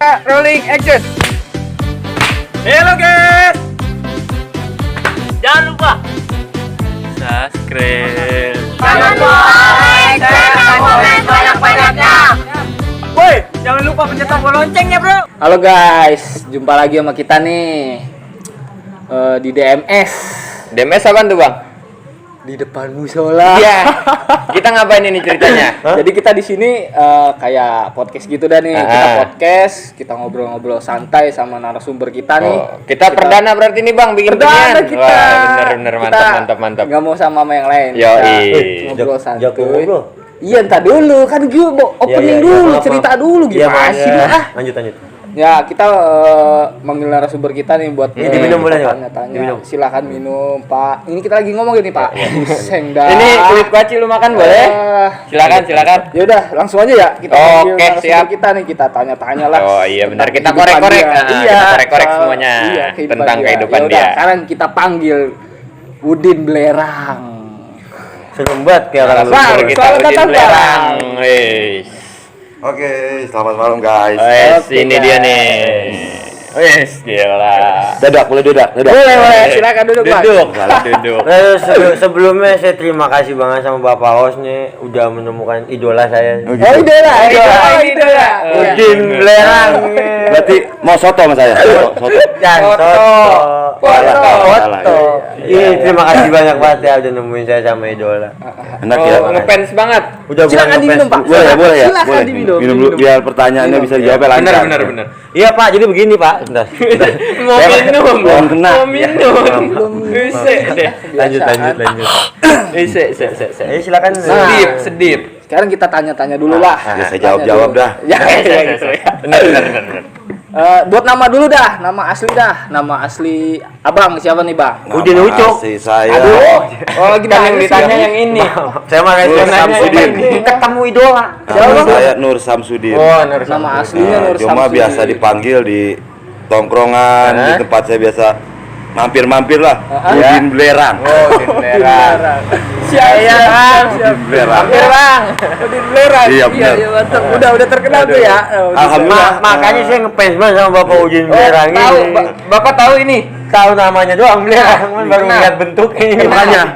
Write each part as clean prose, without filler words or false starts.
Kamera rolling action. Halo guys. Jangan lupa subscribe. Jangan lupa like, share, dan komen banyak-banyaknya. Woi, jangan lupa pencet tombol loncengnya, bro. Halo guys, jumpa lagi sama kita nih di DMS. DMS apaan tuh, Bang? Di depan musola. Iya. Kita ngapain ini ceritanya? Jadi kita di sini kayak podcast gitu dah nih. Kita podcast, kita ngobrol-ngobrol santai sama narasumber kita nih. Kita perdana berarti nih, Bang, bikin Perdana beginian. kita. Wah, bener mantap. Gak mau sama yang lain. Yoi. Kita ngobrol santai. Ngobrol. Iya, entar dulu kan gue opening dulu, cerita dulu gimana sih ah. Lanjut. Ya, kita manggil narasumber kita nih buat diminum boleh nggak? tanya-tanya. Diminum. Silakan minum, Pak. Ini kita lagi ngomong gini, Pak. Pusing dah. Ini kulit kuaci lu makan boleh? Silakan. Ya udah, langsung aja ya. Kita panggil Oke, narasumber siap. kita nih, kita tanya-tanya lah. Oh iya benar, kita Kehidupan korek-korek. dia. Nah, kita korek-korek semuanya tentang kehidupan Yaudah, dia. sekarang kita panggil Udin Belerang. Serem banget kayak orang Bang, lupa. kita Selamat Udin datang, Belerang. Bang. Wes. Oke, selamat malam guys. Oke, Ini guys. dia nih. Wes, gila. Boleh duduk. Boleh, silakan duduk, Bang. Duduk. Sebelumnya saya terima kasih banget sama Bapak Hos nih udah menemukan idola saya. Oh, idola. Idola. Udin Belerang. Berarti mau soto sama saya? Soto. Foto. Iya, terima kasih banyak banget ya udah nemuin saya sama idola. Enak ya. Ngefans banget. Udah Silakan bukan diminum, ngefans. Pak. Boleh ya? Silakan Boleh. diminum. Minum dulu biar pertanyaannya bisa dijawab lancar. Bener. Iya Pak, jadi begini Pak. Sebentar. Mau minum. Belum kena. Mau minum. Lanjut. Ise. Silakan. Sedip. Sekarang kita tanya-tanya dulu lah. Ya saya jawab dah. Ya, gitu ya. Bener. Buat nama dulu dah, nama asli dah. Nama asli Abang siapa nih, Bang? Udin Ucok. Si saya. Oh, Kan yang ditanya yang ini. Saya mana Nur Samsudin. ketemu idola. Nama saya Nur Samsudin. Oh, Nama aslinya Nah, Nur cuma Samsudin. biasa dipanggil di tongkrongan di tempat saya biasa mampir lah. Udin Belerang. Oh, Udin Belerang. Siap. Udin Belerang. Bang. Udin Belerang. Iya, benar. Iya, mantap. Udah terkenal tuh ya. Alhamdulillah. Makanya saya ngefans banget sama Bapak Udin Belerang Tahu, ini. Bapak tahu ini. Tahu namanya doang Belerang, baru Benar. ngeliat bentuknya ini.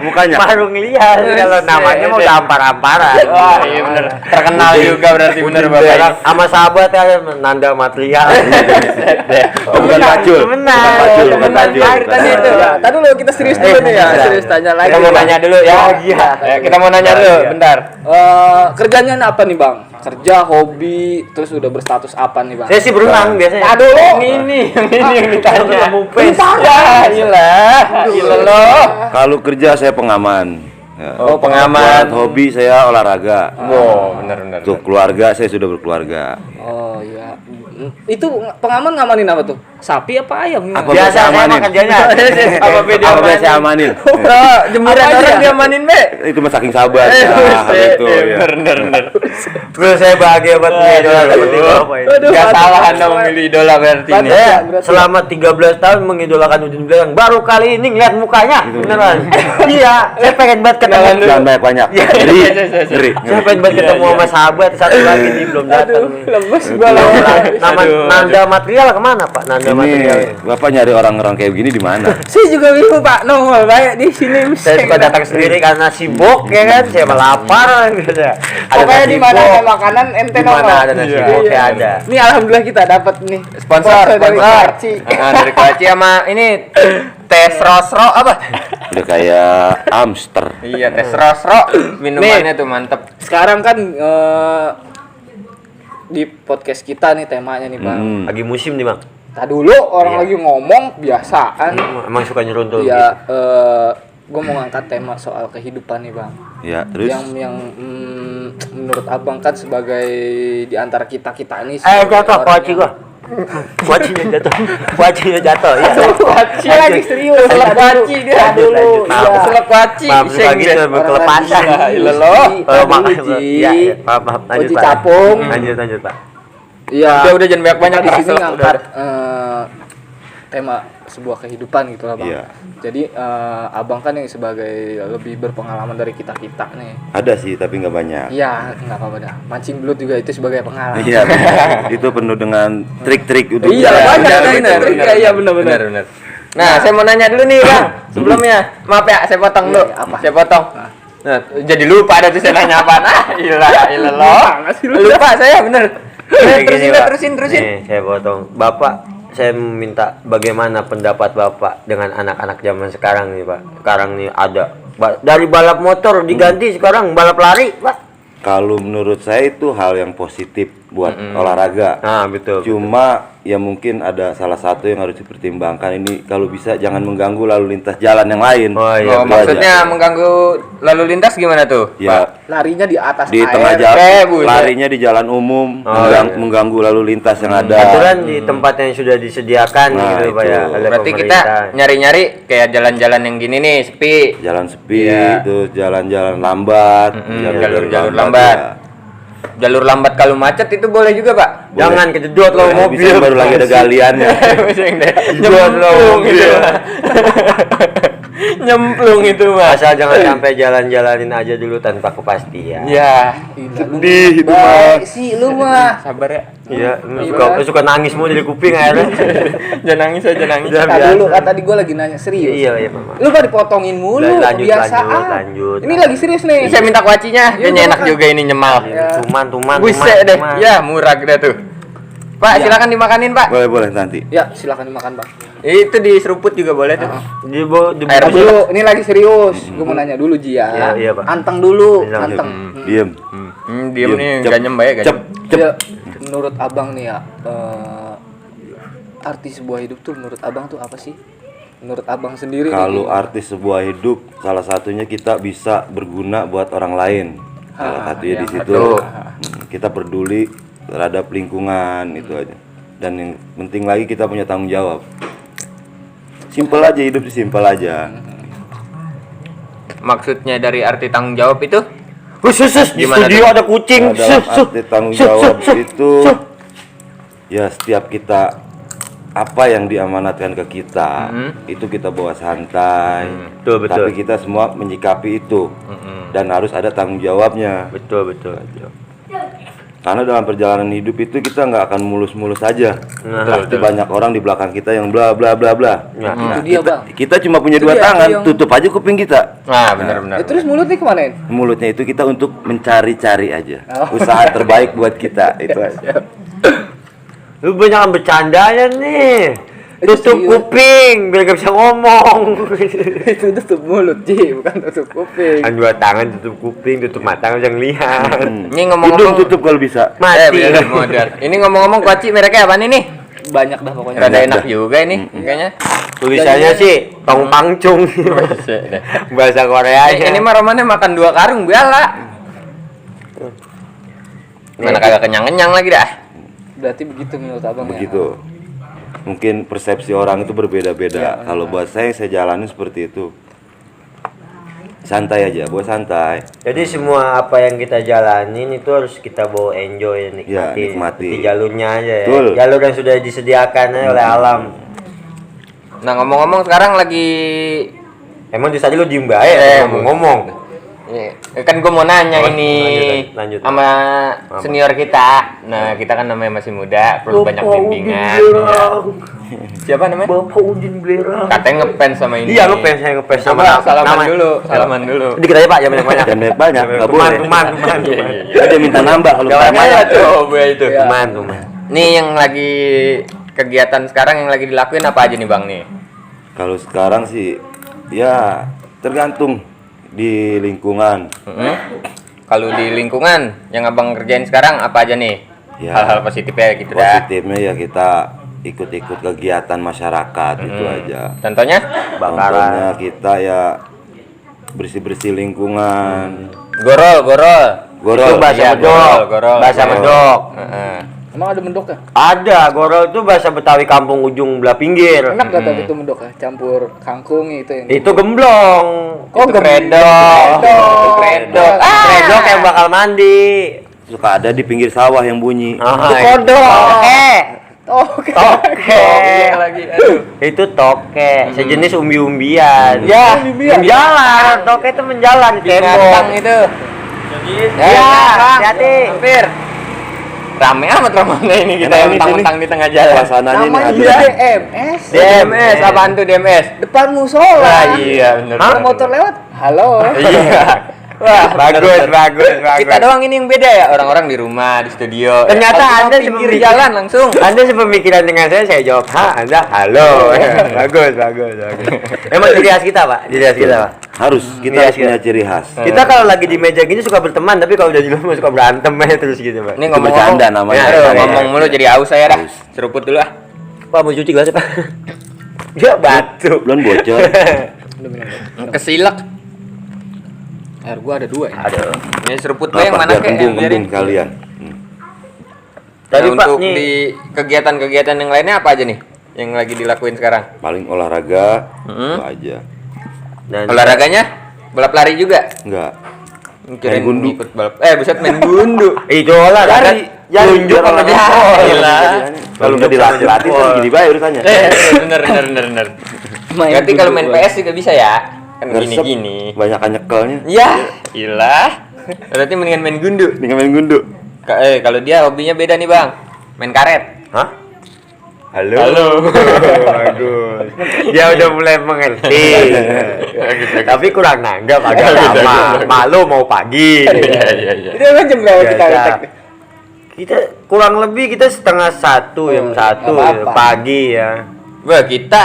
Mukanya. Baru ngeliat. Kalau namanya mau udah ampar-amparan. Wah, iya bener. Terkenal juga berarti bener Bapak ini. Sama sahabat ya Nanda Material. Bukan Pacul. Benar. Bukan Pacul. Tadi itu. Tadi dulu kita serius dulu nih ya. Serius tanya lagi. Kita mau nanya dulu ya. Iya. Ya, kita mau nanya dulu, bentar. Kerjanya apa nih, Bang? Kerja, hobi, terus udah berstatus apa nih, Bang? Saya sih berenang biasanya. Aduh, Yang ini yang ditanya. Kamu fans. Ya, gila loh. Kalau kerja saya pengaman. Ya. Oh, pengaman. Buat hobi saya olahraga. Oh, bener. Untuk keluarga saya sudah berkeluarga. Oh iya. Itu pengaman ngamanin apa tuh? Sapi apa ayam? Apa Biasa biasa saya amanin? mah kerjanya. Apa beda Apa biasa amanin? Jemuran Apa orang aja? diamanin, Be. Itu mah saking sabar ya, itu ya. Bener. Terus saya bahagia buat punya idola seperti Bapak ini. Gak salah Anda memilih idola berarti ini. Saya Berarti selama 13 tahun mengidolakan Udin Belerang. Baru kali ini ngeliat mukanya, beneran. Iya, saya pengen banget ketemu. Jangan banyak. Ngeri. Saya pengen banget ketemu sama sahabat satu lagi nih belum datang. lemes gua lah. Nama Nanda Material kemana Pak? Nanda Material. Ini Bapak nyari orang-orang kayak begini di mana? Saya juga bingung, Pak. Nongol baik di sini. Saya suka datang sendiri karena sibuk ya kan. Saya melapar gitu ya. Pokoknya di mana ada makanan ente Di mana nongol. ada nasi bok ya ada. Ini alhamdulillah kita dapat nih Sponsor. dari Karachi. Dari Karachi sama ini tes rosro apa? Udah kayak hamster. Iya, tes rosro. Minumannya tuh mantep. Sekarang kan di podcast kita nih temanya nih, Bang. Lagi musim nih Bang. Tadi dulu orang lagi ngomong biasaan. Emang suka nyeruntul. Ya, gue mau ngangkat tema soal kehidupan nih, Bang. Ya, terus Yang menurut Abang kan sebagai di antara kita ini. Jatuh kuaci gua. Kuacinya jatuh. Ya. Kuaci lagi serius. Selep kuaci dia dulu. Maaf. Iya, selep kuaci. Maaf suka gitu berkelepasan. Loh. Iya, maaf. Lanjut Kuaci Pak. capung. Lanjut Pak. Iya. Udah jangan banyak-banyak di sini selep, ngangkat tema sebuah kehidupan gitu lah Bang. Iya. Jadi Abang kan yang sebagai lebih berpengalaman dari kita-kita nih. Ada sih tapi nggak banyak. Iya, nggak apa-apa dah. Mancing belut juga itu sebagai pengalaman. Iya, itu penuh dengan trik-trik untuk Iya, ya, banyak benar, kan. benar, benar. Iya, benar-benar. Benar. Nah, saya mau nanya dulu nih, Bang. Sebelumnya, maaf ya, saya potong dulu. Iya, apa? Saya potong. Nah, jadi lupa ada tuh saya nanya apa. Ilah loh. Lupa saya bener. Gini, Pak. Terusin. Nih, saya potong. Bapak, saya minta bagaimana pendapat Bapak dengan anak-anak zaman sekarang nih, Pak. Sekarang nih ada dari balap motor diganti sekarang balap lari, Pak. Kalau menurut saya itu hal yang positif buat olahraga. Nah, betul. Cuma ya mungkin ada salah satu yang harus dipertimbangkan, ini kalau bisa jangan mengganggu lalu lintas jalan yang lain. Oh, iya, Oh, Itu maksudnya aja. mengganggu lalu lintas gimana tuh? Ya Larinya di atas di air. tengah jalan, buset. larinya di jalan umum, iya. mengganggu lalu lintas yang ada. Aturan di tempat yang sudah disediakan Nah, gitu, Pak itu. ya. Oleh Berarti kita pemerintah. nyari-nyari kayak jalan-jalan yang gini nih, sepi. Jalan sepi, Iya. terus jalan-jalan lambat, jalur-jalur lambat. ya. Jalur lambat kalau macet itu boleh juga, Pak. Jangan kejedot lo Boleh, mobil. bisa baru lagi ada galiannya. Nyemplung gitu. Nyemplung itu, Mas. Asal jangan sampai jalan-jalanin aja dulu tanpa kepastian. Ya, Sedih itu mah. Baik sih lu mah. sabar ya. Iya, suka nangis mulu dari kuping akhirnya. Jangan nangis aja, nangis. Udah, Tadi biasa. dulu kan tadi gue lagi nanya serius. Iya, Mama. Lu kan dipotongin mulu, Lanjut, kebiasaan. lanjut. Ini lagi serius nih. Saya minta kuacinya, Iya, kayaknya enak makan. juga ini nyemal. Ya. Tuman. Buset deh. Ya, murah gede tuh. Pak, Iya. silakan dimakanin, Pak. Boleh nanti. Ya, silakan dimakan, Bang. Itu diseruput juga boleh tuh. Air dulu, ini lagi serius. Gue mau nanya dulu Ji ya. Iya, Pak. Anteng dulu, Iya, anteng. Diem. Diem nih, Cep. ganyem bae Cep. Ya, menurut Abang nih ya, arti sebuah hidup tuh menurut Abang tuh apa sih? Menurut Abang sendiri Kalau nih. artis sebuah hidup, salah satunya kita bisa berguna buat orang lain. Salah satunya di situ. betul. Kita peduli terhadap lingkungan itu aja. Dan yang penting lagi kita punya tanggung jawab. Simpel aja hidup sih, simpel aja. Maksudnya dari arti tanggung jawab itu? Di Gimana studio tuh? ada kucing. Dalam arti tanggung jawab itu ya setiap kita apa yang diamanatkan ke kita itu kita bawa santai. Betul. Tapi kita semua menyikapi itu dan harus ada tanggung jawabnya. Betul. Karena dalam perjalanan hidup itu kita nggak akan mulus-mulus aja. Nah, Pasti banyak orang di belakang kita yang bla bla bla bla. Ya. Itu dia, Bang. Kita cuma punya Itu dua dia, tangan, itu yang- tutup aja kuping kita. Nah, benar. Ya, terus mulut nih kemana? Mulutnya itu kita untuk mencari-cari aja. Oh. Usaha terbaik buat kita itu aja. Lu banyak bercandanya nih. Itu Tutup serius. kuping biar gak bisa ngomong. Itu tutup mulut, Ji, bukan tutup kuping. Kan dua tangan tutup kuping, tutup mata nggak bisa ngelihat. Ini Hidung ngomong-ngomong tutup kalau bisa. Mati. modern. Ini ngomong-ngomong kuaci mereknya apa nih? Banyak dah pokoknya. Rada enak juga ini kayaknya. Tulisannya sih tong pangcung. Buset deh. Bahasa Korea. Ini mah romannya makan 2 karung biala. Mana kagak kenyang-kenyang lagi dah. Berarti begitu menurut Abang ya. Begitu. Mungkin persepsi orang itu berbeda-beda. Kalau buat saya jalanin seperti itu. Santai aja, buat santai. Jadi semua apa yang kita jalanin itu harus kita bawa enjoy, nikmati, Ya, nikmati. Ikuti jalurnya aja ya. Betul. Jalur yang sudah disediakan aja oleh alam. Nah, ngomong-ngomong sekarang lagi Emang di tadi lu diem bae ngomong. kan gue mau nanya Oh, ini lanjut. sama senior kita. Nah, kita kan namanya masih muda, perlu banyak bimbingan. Siapa namanya? Bapak Udin Belerang. Katanya ngefans sama ini. Iya, saya ngefans sama Salaman dulu. Dikit aja Pak, jangan banyak. Dan banyak, nggak boleh. Tuman. Dia minta nambah kalau Jangan banyak. banyak coba itu. Iya. Tuman. Nih yang lagi kegiatan sekarang yang lagi dilakuin apa aja nih Bang nih? Kalau sekarang sih ya tergantung di lingkungan. Kalau di lingkungan yang Abang kerjain sekarang apa aja nih? Ya. Hal-hal positifnya gitu dah. Positifnya ya kita ikut-ikut kegiatan masyarakat itu aja. Contohnya? Contohnya kita ya bersih-bersih lingkungan. Gorol. Gorol. Itu bahasa Iya, Medok. gorol. Bahasa Gorol. Medok. Heeh. Emang ada mendok ya? Ada, gorol itu bahasa Betawi kampung ujung belah pinggir. Enak gak tadi itu mendok ya? Campur kangkung itu yang. Itu gemblong. Oh, Itu kredok. Kredok. Redok yang bakal mandi. Suka ada di pinggir sawah yang bunyi. Ah, Itu kodok. Oke. lagi. Aduh. Itu toke, sejenis umbi-umbian. Ya, Menjalar, toke itu menjalar di Binatang tembok. itu. Iya, hati-hati. Hampir. Rame amat rombongan ini kita Enak yang ini, mentang-mentang di tengah jalan. Suasananya ini Namanya ada. juga DMS. DMS, apaan tuh DMS? Depan musola. Wah, iya bener. Kalau motor lewat, halo. Iya. Wah, Bagus. Kita doang ini yang beda ya, orang-orang di rumah, di studio. Ternyata Kalau Anda cuma pinggir sepemikiran. jalan langsung. Anda sepemikiran dengan saya jawab, Anda halo. bagus. Emang ciri khas kita, Pak. Ciri khas kita, Pak. Harus kita Iya, harus punya ciri khas. Kita kalau lagi di meja gini suka berteman, tapi kalau udah di rumah suka berantem aja terus gitu, Pak. Ini Itu ngomong bercanda namanya. Aduh, Bercanda. ngomong mulu jadi aus saya dah. Seruput dulu ah. Pak mau cuci gelasnya, Pak. Ya batu. Belum bocor. Kesilak. Air gua ada 2 ya. Aduh. Ini seruput lo yang Apa, mana biar kek? kembung kalian. Tadi, Nah, Pak, untuk nih. di kegiatan-kegiatan yang lainnya apa aja nih yang lagi dilakuin sekarang? Paling olahraga Mm-hmm. itu aja. Dan Olahraganya balap lari juga. Enggak. Kirain Main gundu. ikut balap. Buset main gundu. itu olahraga tunjuk biar sama orang jempol. tahu. Gila. Kalau nggak dilatih kan gini baik urusannya. Bener. Berarti kalau main PS juga bisa ya? Kan Ngeresep, gini-gini. banyak nyekelnya. Ya, ilah. Berarti mendingan main gundu. Dengan main gundu. Kalau dia hobinya beda nih, Bang. Main karet. Hah? Halo. Bagus. Dia udah mulai mengerti. Tapi kurang nanggap agak lama. Malu mau pagi. Iya. Itu kan jam berapa kita Biasa. letak? Kita kurang lebih kita 1:30 jam 1 nggak apa-apa. pagi ya. Wah, kita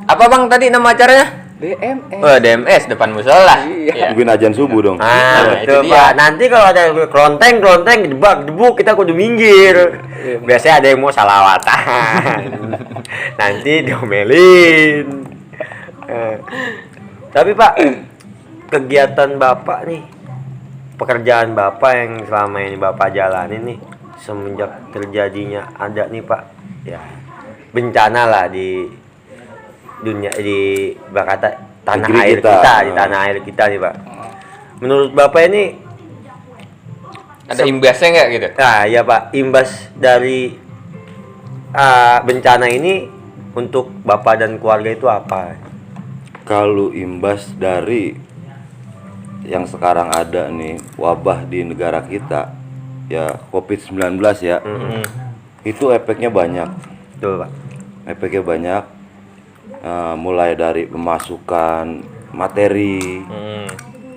apa Bang tadi nama acaranya? DMS. Wah, DMS depan musola. Iya. Mungkin ajan subuh dong. Nah, itu itu dia. Pak. Nanti kalau ada klonteng debuk kita kudu minggir. Biasanya ada yang mau salawatan. Nanti diomelin. Tapi Pak, kegiatan Bapak nih, pekerjaan Bapak yang selama ini Bapak jalanin nih semenjak terjadinya ada nih Pak, ya bencana lah di dunia di kata tanah Negeri air kita. kita, di tanah air kita nih Pak. Menurut Bapak ini Ada imbasnya nggak gitu? nah ya Pak, imbas dari bencana ini untuk Bapak dan keluarga itu apa? Kalau imbas dari yang sekarang ada nih wabah di negara kita ya COVID-19 ya. Itu efeknya banyak. Betul Pak. Efeknya banyak. Mulai dari pemasukan materi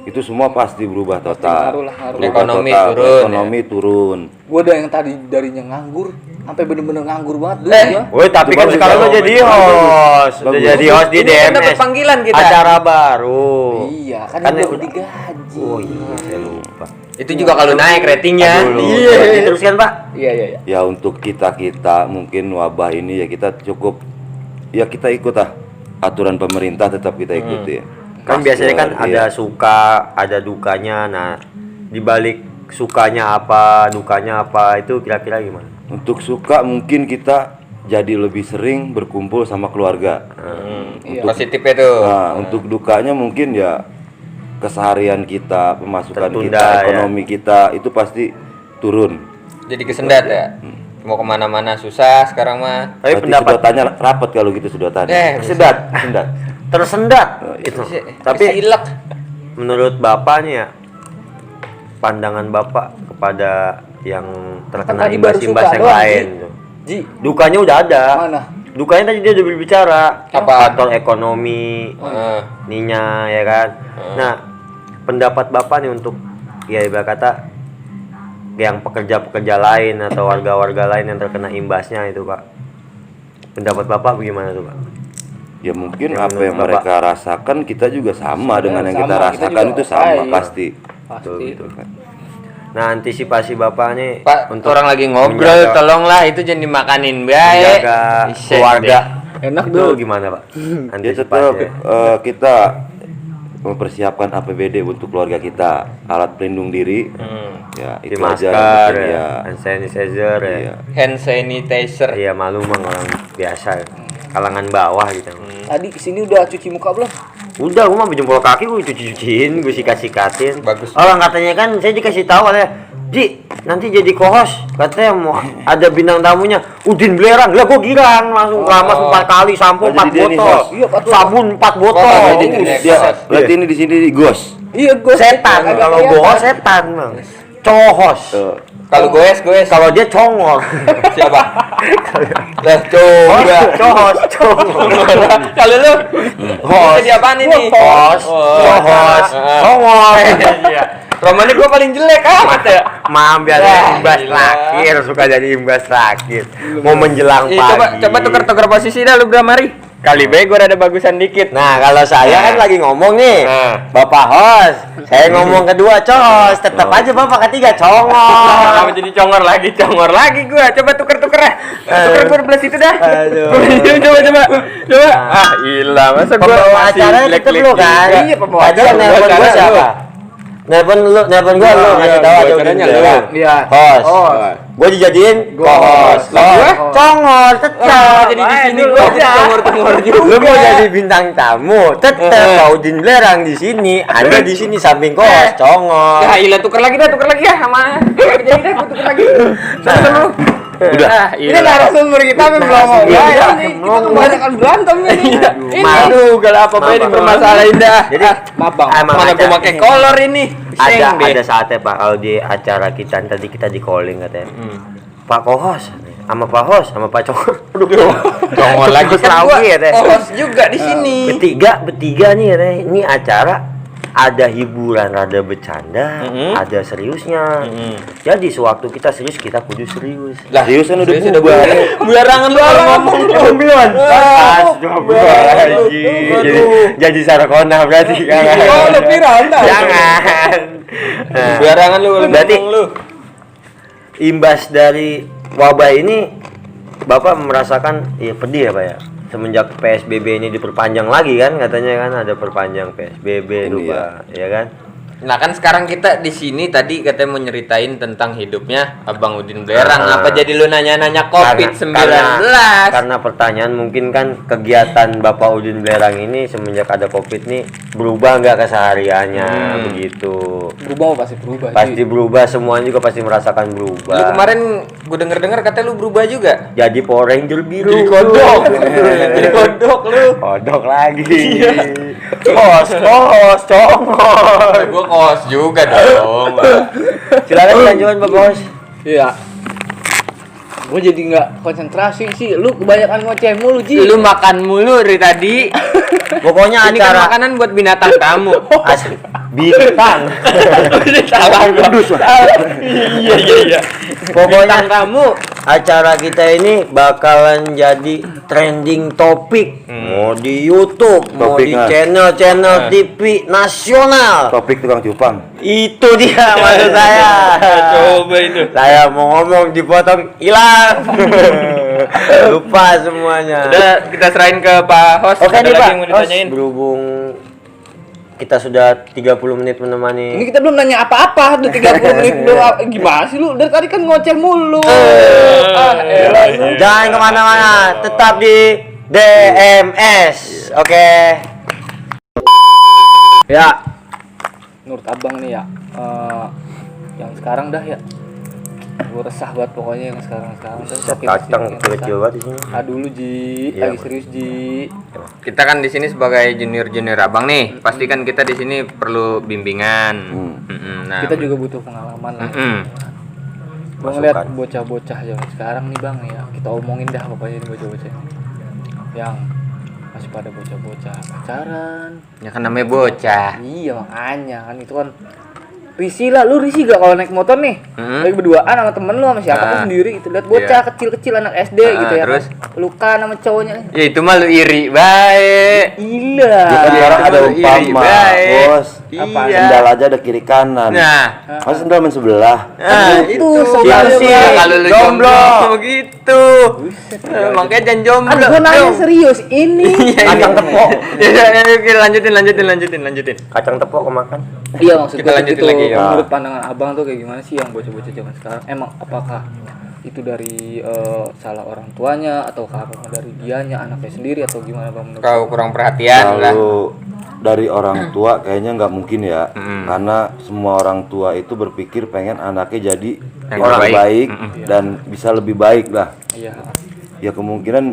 itu semua pasti berubah total. Ngaruh lah, ngaruh. Berubah Ekonomi total. turun, Ekonomi turun. Gua ada yang tadi darinya nganggur sampai bener-bener nganggur banget dulu gua. Woi, tapi Itu kan bagus, sekarang lo bagus. jadi host, udah Bagus. jadi host di Ini kan DMS. dapat panggilan kita. Acara baru. Iya, kan Kan udah udah- digaji. Oh iya, saya lupa. Itu juga kalau naik ratingnya. Aduh, Iya, teruskan Pak. Iya. Ya untuk kita mungkin wabah ini ya kita cukup ya kita ikut aturan pemerintah tetap kita ikuti ya. Kan biasanya kan Masker, ada iya. suka, ada dukanya. Nah, di balik sukanya apa, dukanya apa, itu kira-kira gimana? Untuk suka mungkin kita jadi lebih sering berkumpul sama keluarga. Iya. Positifnya tuh. Nah, untuk dukanya mungkin ya keseharian kita, pemasukan Tertunda, kita, ya. ekonomi kita itu pasti turun. Jadi kesendat ya. Mau kemana-mana susah sekarang mah. Tapi Berarti pendapat sedotannya rapat kalau gitu sedotannya. sedat, Sendat. tersendat itu. Tapi Kesilak. menurut Bapak nih ya, pandangan Bapak kepada yang terkena Kan tadi baru imbas-imbas suka yang doang, lain Ji. tuh. Ji, Dukanya udah ada. mana? Dukanya tadi dia udah berbicara. Apa? Faktor ekonomi, Heeh. ninya ya kan. Nah, pendapat Bapak nih untuk ya ibarat kata yang pekerja-pekerja lain atau warga-warga lain yang terkena imbasnya itu, Pak. Pendapat Bapak bagaimana tuh, Pak? Ya mungkin Yang apa yang menurut mereka rasakan kita juga sama dengan yang kita sama, kita rasakan juga itu sama rasain. pasti. Pasti. Gitu kan. Nah, antisipasi Bapak nih Pak, untuk orang lagi ngobrol, menjaga- tolonglah itu jangan dimakanin baik. menjaga Isek keluarga. Enak Itu tuh. gimana, Pak? Ya Antisipasi. tetap kita mempersiapkan APBD untuk keluarga kita, alat pelindung diri. Ya, Di itu aja masker, mungkin, ya, hand sanitizer, ya. Iya. Hand sanitizer. Iya, malu mah orang biasa, ya. Kalangan bawah gitu. Tadi kesini udah cuci muka belum? Udah, gua mah jempol kaki gua cuci-cuciin, gua sikat-sikatin. Bagus. Orang katanya kan saya dikasih tahu ya, Ji, nanti jadi co-host. Katanya mau ada bintang tamunya Udin Belerang. Lah gua girang langsung ramas 4 kali, sampo 4 jadi dia nih botol. host. Sabun 4 botol. Dia berarti ini di sini ghost. Iya, gue Setan, kalau gua setan, Bang. Co-host. Kalau goes Kalau dia congor. siapa? Lah coba. Co-host, congor. Kalau lu Host. jadi apaan ini? Host, co-host, congor. Iya. Romanya gua paling jelek amat ya. Mam biar imbas terakhir, suka jadi imbas terakhir. Mau menjelang Ih, pagi. coba tuker posisi dah lu berdua mari. Kali B gua ada bagusan dikit. Nah, kalau saya kan lagi ngomong nih, Bapak host. Saya ngomong kedua cos, tetap aja Bapak ketiga congor. Kenapa jadi congor lagi gua. Coba tuker ya. Tuker gua belah situ dah. Aduh. Coba. Ah, ilah masa gua Pembawa masih acaranya tetep lu kan? Iya, pembawa Tadi yang nelpon gua siapa? Nelpon gua lu ngasih tahu aja udah acaranya lu. Iya. Host. Gua dijadiin co-host. Lah gua Congor tetap. jadi di sini gua congor juga. Lu mau jadi bintang tamu, tetap mau Udin Belerang di sini. Anda di sini samping co-host congor. Ya, ilah tuker lagi ya sama. Jadi dah gua tuker lagi. Sama lu. Udah. Ini narasumber kita belum ngomong. Iya, Ya, ini kita kebanyakan berantem ini. Aduh, kalau apa-apa ini permasalahan dah. Jadi Maaf, Bang. Mana gua pakai kolor ini. ada saatnya Pak kalau di acara kita tadi kita di calling katanya. Pak co-host sama Pak host sama Pak Congor. Aduh, Congor lagi kan lagi gua ya teh. host juga di sini. Bertiga nih katanya. Ini acara ada hiburan, ada bercanda, ada seriusnya. Jadi sewaktu kita serius kita kudu serius. Lah, Serius kan udah serius bubar. Barangan lu kalau ngomong. Belum. Jadi Sarkona berarti kan. Oh, lebih randa. Jangan. Nah, Barangan lu kalau berarti ngomong lu. imbas dari wabah ini Bapak merasakan ya pedih ya Pak ya. Semenjak PSBB ini diperpanjang lagi kan katanya kan ada perpanjang PSBB lupa ya kan. Nah kan sekarang kita di sini tadi katanya mau nyeritain tentang hidupnya Abang Udin Belerang. Apa jadi lu nanya-nanya COVID-19? Karena pertanyaan mungkin kan kegiatan Bapak Udin Belerang ini semenjak ada COVID nih berubah nggak kesehariannya begitu. Berubah pasti berubah. Pasti berubah, semuanya juga pasti merasakan berubah. Lu kemarin gue denger katanya lu berubah juga. Jadi Power Ranger biru. Jadi kodok. Jadi kodok lu. Kodok lagi. Kos, congor. Gue kos juga dong. Silakan lanjutan Bapak Bos. Iya. Gue jadi nggak konsentrasi sih. Lu kebanyakan ngoceh mulu, Ji. Lu makan mulu dari tadi. Pokoknya Ini kan acara makanan buat binatang tamu. bintang. Salah kudus. Iya. Pokoknya Bintang tamu. acara kita ini bakalan jadi trending topik. Mau di YouTube, mau di Topiknya. channel-channel TV nasional. Topik tukang cupang. Itu dia maksud saya. Coba itu. Saya mau ngomong dipotong hilang. Lupa semuanya. Udah kita serahin ke Pak Host. Oke Ada nih lagi Pak, yang mau Host, ditanyain. berhubung kita sudah 30 menit menemani. Ini kita belum nanya apa-apa, udah 30 menit belum. Gimana sih lu? Dari tadi kan ngoceh mulu. Jangan kemana-mana, tetap di DMS. Oke. Ya, menurut abang nih ya, yang sekarang dah ya, gue resah banget pokoknya yang sekarang dah. Kacang kecil banget di sini. Ah dulu Ji, Iya, lagi serius Ji. Kita kan di sini sebagai junior abang nih, pasti kan kita di sini perlu bimbingan. Nah, Kita juga butuh pengalaman lah. Gue Masukan. ngeliat bocah-bocah zaman sekarang nih bang ya, kita omongin dah pokoknya ini bocah-bocah yang masih pada bocah-bocah pacaran. ya kan namanya bocah. Iya makanya kan itu kan risih lah, lu risih gak kalau naik motor nih? Lagi berduaan sama temen lu sama siapa pun sendiri gitu. Lihat bocah kecil-kecil anak SD gitu ya. terus? Kan? Luka sama cowoknya. Ya itu mah lu iri baik. Gila. Kan sekarang ada Iri umpama, baik. Bos. Apa? Iya. Sendal aja ada kiri kanan. Nah, Masa sendal main sebelah? Itu sih kalau lu jomblo Jomblo. gitu. Makanya jangan jomblo. Gue nanya dong. serius ini. Kacang tepok. Ya, oke, lanjutin. Kacang tepok kemakan. Iya maksud Kita gue lanjutin gitu. lagi, ya. Menurut pandangan abang tuh kayak gimana sih yang bocah-bocah zaman sekarang? Emang apakah itu dari salah orang tuanya atau karena dari dianya anaknya sendiri atau gimana bang? Menurut Kau kurang perhatian lah. Kalau dari orang tua kayaknya nggak mungkin ya, karena semua orang tua itu berpikir pengen anaknya jadi Yang orang baik. baik dan bisa lebih baik lah. Iya. Ya kemungkinan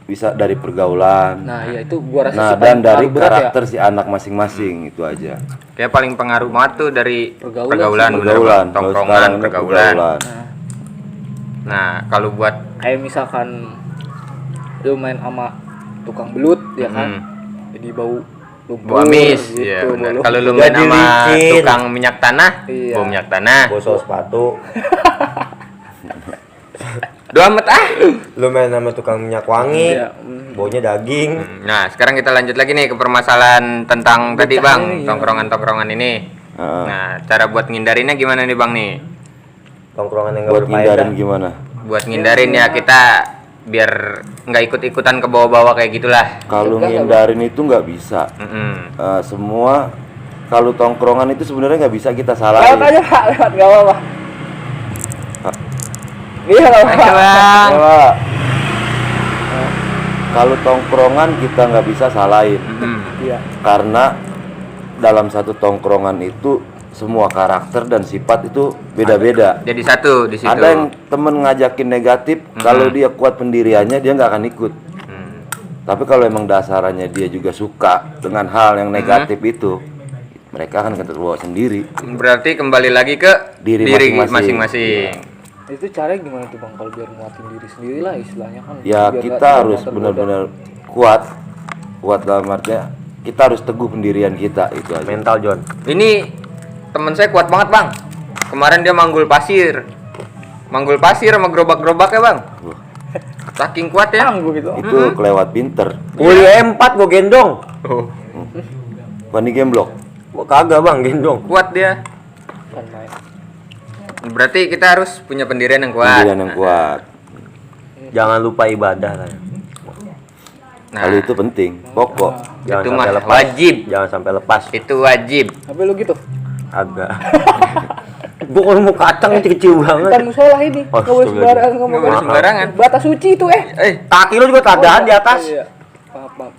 bisa dari pergaulan. Nah, ya itu gua rasa Nah, sih dan paling dari pengaruh berat karakter si anak masing-masing itu aja. Kayak paling pengaruh banget tuh dari Pergaulan pergaulan, bener, Pergaulan, Bang. kalau Tongkrongan, sekarang ini pergaulan. ya. Nah, kalau buat Kayak misalkan lu main sama tukang belut ya kan. Jadi bau lumpur bau amis, gitu, ya bau benar. lumpur. Kalau lu main Jadi sama licin. tukang minyak tanah, Iya. bau minyak tanah. Gosok sepatu. Doa amat ah. Lu main sama tukang minyak wangi. Iya, Baunya daging. Nah, sekarang kita lanjut lagi nih ke permasalahan tentang tadi, Bocah Bang, ini, ya. tongkrongan-tongkrongan ini. Heeh. Nah, cara buat ngindarinnya gimana nih, Bang nih? Tongkrongan yang enggak Buat berfaedah. ngindarin gimana? Buat ngindarin ya kita biar nggak ikut-ikutan ke bawah-bawah kayak gitulah. Kalau Cegah nggak, ngindarin itu nggak bisa. Semua kalau tongkrongan itu sebenarnya nggak bisa kita Lewat salahin. aja Pak, lewat enggak apa-apa. Iya enggak Ayo, apa-apa. Bang. Coba. Kalau tongkrongan kita nggak bisa salahin Iya. karena dalam satu tongkrongan itu semua karakter dan sifat itu beda-beda. Jadi satu di situ. Ada yang temen ngajakin negatif, kalau dia kuat pendiriannya dia nggak akan ikut. Tapi kalau emang dasarannya dia juga suka dengan hal yang negatif itu, mereka akan kebawa sendiri. Berarti kembali lagi ke Diri diri masing-masing. masing-masing. Itu caranya gimana tuh Bang kalau biar nguatin diri sendiri lah istilahnya kan. Ya Biar kita nggak harus tergoda. benar-benar kuat dalam artinya kita harus teguh pendirian kita itu aja. Mental John. Ini temen saya kuat banget, Bang. Kemarin dia manggul pasir sama gerobak-gerobak ya, Bang. Wah, Saking kuat ya. Tangguh gitu. itu kelewat pinter. Uli M4 gua gendong. Oh, Bukan di gemblok. Gua kagak Bang gendong. kuat dia. Kan main. Berarti kita harus punya pendirian yang kuat. Pendirian yang kuat. Jangan lupa ibadah lah. Nah, Kalau itu penting, pokok. Jangan itu sampai mah lepas. wajib. Jangan sampai lepas. Itu wajib. Tapi lu gitu. Agak. Gua kalau mau kacang kecil banget. Kan musola ini. Oh, Enggak boleh astaga. sembarangan, Nggak boleh sembarangan. Batas suci itu Kaki lu juga keadaan di atas. Iya. Maaf.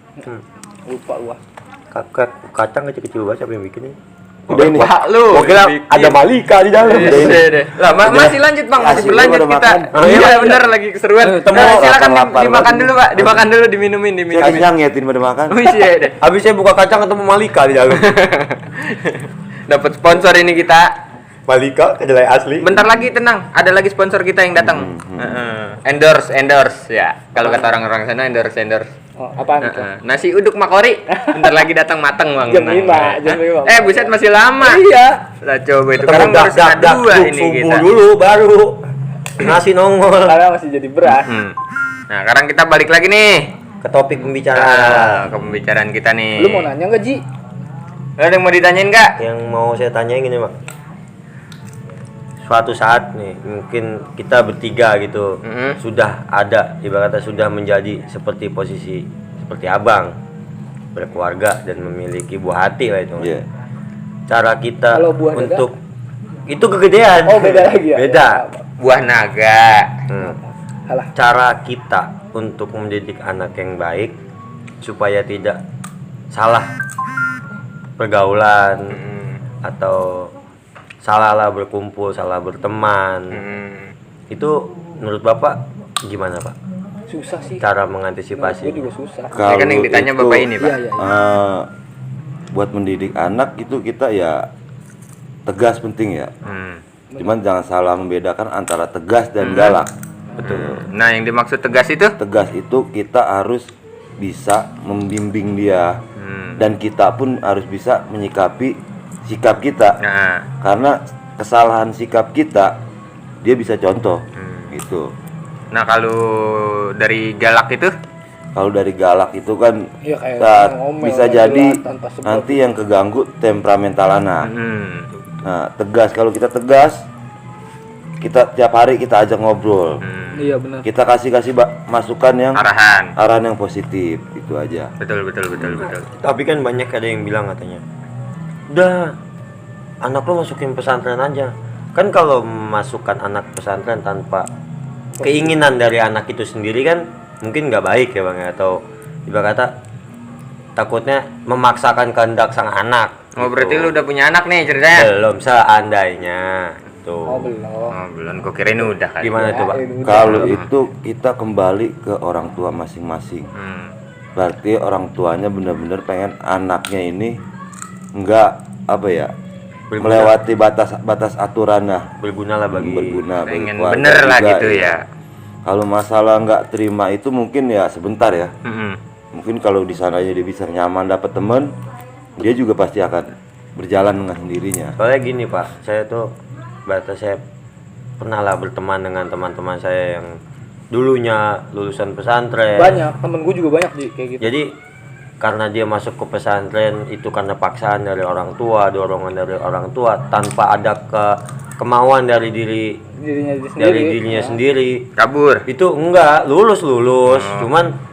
Lupa gua. Kacang kecil banget siapa yang bikin ini? Udah ini. Pak lu. Gua kira bikin. ada Malika di dalam. Iya, deh. Lah, masih lanjut, Bang. Masih Asik, berlanjut udah kita. makan. Iya, benar lagi keseruan. temu, Nah, silakan lapar dimakan banget. dulu, Pak. Dimakan dulu, diminumin. Saya kenyang ya pada makan. Wih, iya deh. Habis saya buka kacang ketemu Malika di dalam. Dapat sponsor ini kita. Malika kedelai asli. Bentar lagi tenang, ada lagi sponsor kita yang datang. Endorse ya. Kalau kata orang-orang sana endorse. Oh, apaan itu? Nasi uduk makori. Bentar lagi datang mateng, Bang. Jam Tenang. 5, jam 5. Buset masih lama. Iya. Lah coba itu Ketemu sekarang baru setengah dak dua ini subuh kita. dulu baru nasi nongol. Karena masih jadi beras. Nah, sekarang kita balik lagi nih. Ke topik pembicaraan. Ke pembicaraan kita nih. Lu mau nanya enggak, Ji? Ada yang mau ditanyain nggak? Yang mau saya tanyain gini, Pak. Suatu saat nih, mungkin kita bertiga gitu, sudah ada, ibaratnya sudah menjadi seperti posisi seperti abang, berkeluarga dan memiliki buah hati lah itu. Iya. Cara kita Kalau buah naga? untuk itu kegedean. Oh, beda lagi ya? Beda. Buah naga. Alah. Cara kita untuk mendidik anak yang baik supaya tidak salah pergaulan atau salahlah berkumpul, salah berteman. Itu menurut Bapak gimana, Pak? Susah sih. Cara Gue mengantisipasi. juga susah. Ini kan yang ditanya itu, Bapak ini, Pak. Iya, iya. Buat mendidik anak itu kita ya tegas penting ya. Cuman jangan salah membedakan antara tegas dan galak. Betul. Nah, yang dimaksud tegas itu? Tegas itu kita harus bisa membimbing dia dan kita pun harus bisa menyikapi sikap kita. Nah, Karena kesalahan sikap kita dia bisa contoh gitu. nah kalau dari galak itu? Kalau dari galak itu kan Iya, kayak ngomel, bisa nggak jadi jelas, tanpa sebab. nanti yang keganggu temperamental anak. Nah, tegas, kalau kita tegas, kita tiap hari kita ajak ngobrol, Iya, benar. kita kasih masukan yang Arahan. yang positif, itu aja. Betul. Tapi kan banyak ada yang bilang katanya, udah anak lo masukin pesantren aja. Kan kalau memasukkan anak pesantren tanpa keinginan dari anak itu sendiri kan mungkin nggak baik ya Bang ya. Atau ibarat kata takutnya memaksakan kehendak sang anak. Oh, gitu. berarti lu udah punya anak nih ceritanya? Belum, seandainya Oh, tuh. belum. Oh, belum. Kok kirain udah kali. Gimana tuh, Pak? Kalau itu kita kembali ke orang tua masing-masing. Berarti orang tuanya benar-benar pengen anaknya ini enggak apa ya, melewati batas aturan lah, Berguna lah bagi berguna bagi Pengen keluarga bener lah juga, gitu ya. Kalau masalah nggak terima itu mungkin ya sebentar ya. Mm-mm. Mungkin kalau di sana dia bisa nyaman dapat teman, dia juga pasti akan berjalan dengan sendirinya. Soalnya gini Pak, saya tuh saya pernah lah berteman dengan teman-teman saya yang dulunya lulusan pesantren. Banyak, temen gue juga banyak Ji, kayak gitu. Jadi karena dia masuk ke pesantren itu karena paksaan dari orang tua, dorongan dari orang tua, tanpa ada kemauan dari dirinya sendiri. Kabur. Itu enggak, lulus, cuman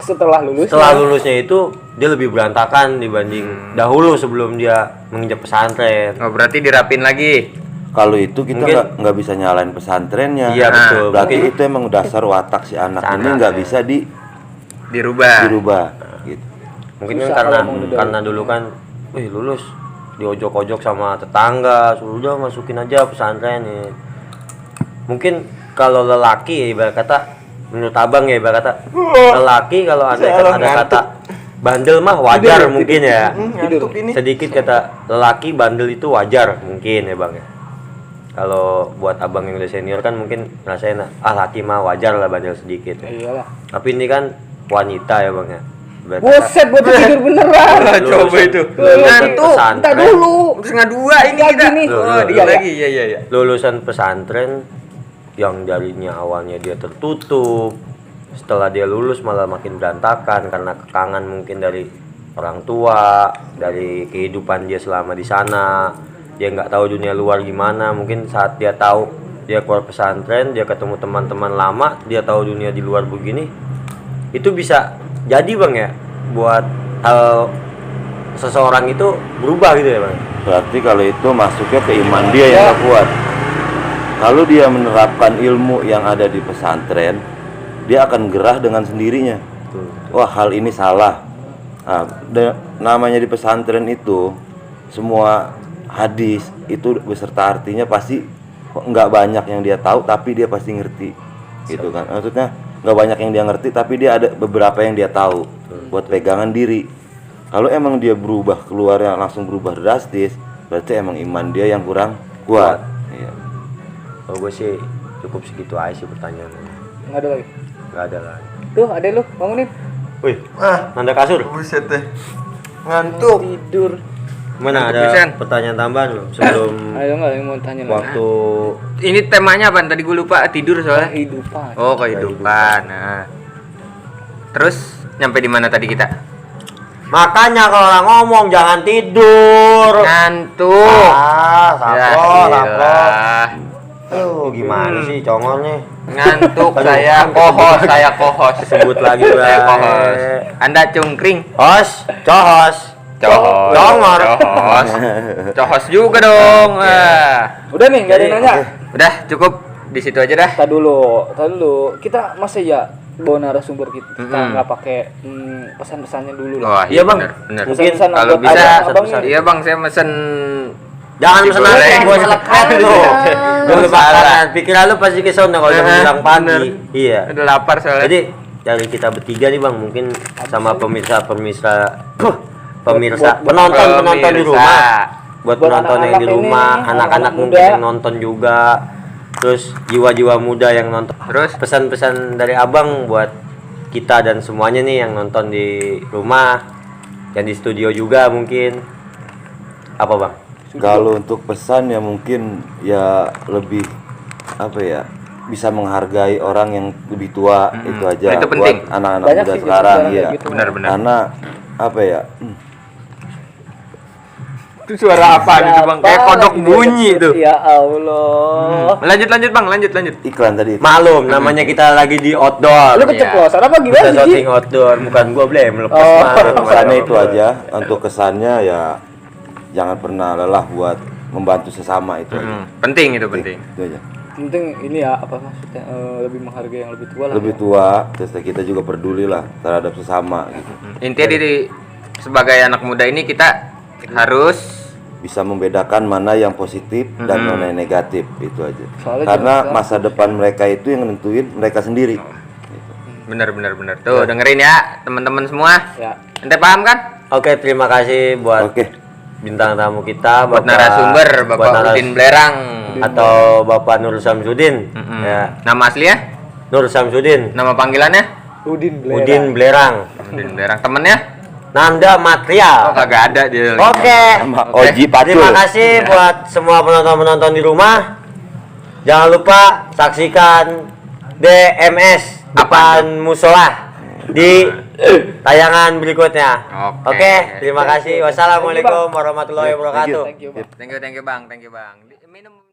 Setelah lulus, lulusnya itu dia lebih berantakan dibanding dahulu sebelum dia menginjak pesantren. Oh, berarti dirapin lagi. Kalau itu kita Mungkin- nggak bisa nyalain pesantrennya. Iya, betul. Berarti Mungkin- itu emang dasar watak si anak Si ini anak, nggak ya. bisa Dirubah. dirubah. Gitu. Mungkin Susah kan kalau mau udah karena dulu kan lulus diojok-ojok sama tetangga, sudah masukin aja pesantren nih. Mungkin kalau lelaki ya ibarat kata, menurut abang ya ibarat kata, lelaki kalau ada kata bandel mah wajar mungkin ya. Sedikit kata lelaki bandel itu wajar mungkin ya bang ya. Kalau buat abang yang udah senior kan mungkin ngerasain laki mah wajar lah bandel sedikit. Iyalah. Tapi ini kan wanita ya bang ya. Ibarat kata, Buset, buat tidur beneran. Coba itu. lulusan Ngantuk. pesantren. Entar dulu. Setengah dua ini Lagi kita. nih. Oh, dia Iya, lagi. Iya. Lulusan pesantren yang darinya awalnya dia tertutup, setelah dia lulus malah makin berantakan karena kekangan mungkin dari orang tua, dari kehidupan dia selama di sana. Dia nggak tahu dunia luar gimana. Mungkin saat dia tahu dia keluar pesantren, dia ketemu teman-teman lama, dia tahu dunia di luar begini, itu bisa jadi bang ya buat hal seseorang itu berubah gitu ya bang. Berarti kalau itu masuknya ke iman dia yang nggak kuat. Kalau dia menerapkan ilmu yang ada di pesantren, dia akan gerah dengan sendirinya. Wah, hal ini salah. Nah, namanya di pesantren itu semua hadis itu beserta artinya pasti nggak banyak yang dia tahu, tapi dia pasti ngerti, gitu kan? Maksudnya nggak banyak yang dia ngerti, tapi dia ada beberapa yang dia tahu buat pegangan diri. Kalau emang dia berubah keluarnya langsung berubah drastis, berarti emang iman dia yang kurang kuat. Iya. Kalau gue sih cukup segitu aja sih pertanyaannya. Enggak ada lagi. Nggak ada lagi. Tuh, adek lu bangunin. Wih, nanda kasur. Buset deh. Ngantuk. Tidur. Mana Ngantuk ada pisan. pertanyaan tambahan belum sebelum Ayo enggak yang mau tanya lagi. waktu Ini temanya apa? Tadi gue lupa tidur soalnya. Kehidupan. Oh, kehidupan. Nah. Terus nyampe di mana tadi kita? makanya kalau orang ngomong jangan tidur. Ngantuk. Ya, Saplon. Aduh, gimana sih congor nih? Ngantuk. Aduh, saya kohos. Sebut lagi Saya Bang. kohos. Anda cungkring. Cohos. Congor. Cohos juga dong. Udah nih, enggak ada yang nanya. Udah cukup di situ aja dah. Tar dulu. Kita masa ya bawa narasumber kita nggak pakai pesan-pesannya dulu lah. Wah, Iya, Bang. bener. Mungkin Pesan-pesan kalau buat bisa, abang pesan-pesan. nih. Iya bang, saya mesen. Jangan Nasi pesan goreng. lagi gua selekan lu. Gua lupa makanan. Pikiran lu pasti ke sono kalau jam bilang pagi. Bener. Iya. Udah lapar soalnya. Jadi dari kita bertiga nih Bang, mungkin sama pemirsa Buat penonton di rumah. Buat Buat penonton yang di anak-anak rumah, ini, anak-anak anak-anak mungkin muda. yang nonton juga. Terus jiwa-jiwa muda yang nonton. Terus Pesan-pesan dari Abang buat kita dan semuanya nih yang nonton di rumah, yang di studio juga mungkin. Apa Bang? Kalau untuk pesan ya mungkin ya lebih apa ya, bisa menghargai orang yang lebih tua, itu aja Itu buat penting. anak-anak Banyak muda sih sekarang jalan ya. kayak gitu. Benar-benar. Karena apa ya? itu suara apa itu bang? Kayak kodok bunyi tuh. Ya Allah. Lanjut bang, lanjut. Iklan tadi. Malum, namanya kita lagi di outdoor. Lu keceplosan apa Kita gimana sih? Ji? shooting outdoor, bukan gua blame, melepas Oh, malum. Pesannya itu aja. Untuk kesannya ya jangan pernah lelah buat membantu sesama itu aja. Penting itu penting. Itu aja. Penting ini ya apa maksudnya lebih menghargai yang lebih tua lah. Lebih tua, terus kita juga peduli lah terhadap sesama gitu. Intinya sebagai anak muda ini kita harus bisa membedakan mana yang positif dan mana yang negatif, itu aja. Soalnya Karena zaman masa depan mereka itu yang nentuin mereka sendiri. bener. Tuh dengerin ya teman-teman semua. Ya. Ente paham kan? Oke, terima kasih buat Oke. bintang tamu kita, Buat narasumber buat Bapak Udin Blerang. atau Bapak Nur Samsudin. Mm-mm. Ya, Nama aslinya? Nur Samsudin, Nama panggilannya? Udin Blerang. Udin Blerang, Udin Blerang. Temennya? Nanda Oh Material. kagak ada dia. Oke. Sama Oke. Oji Pacul. Terima kasih buat semua penonton-penonton di rumah. Jangan lupa saksikan DMS depan musola di tayangan berikutnya. Oke. Oke, terima kasih. Wassalamualaikum warahmatullahi wabarakatuh. Thank you, Bang. Thank you Bang. Minum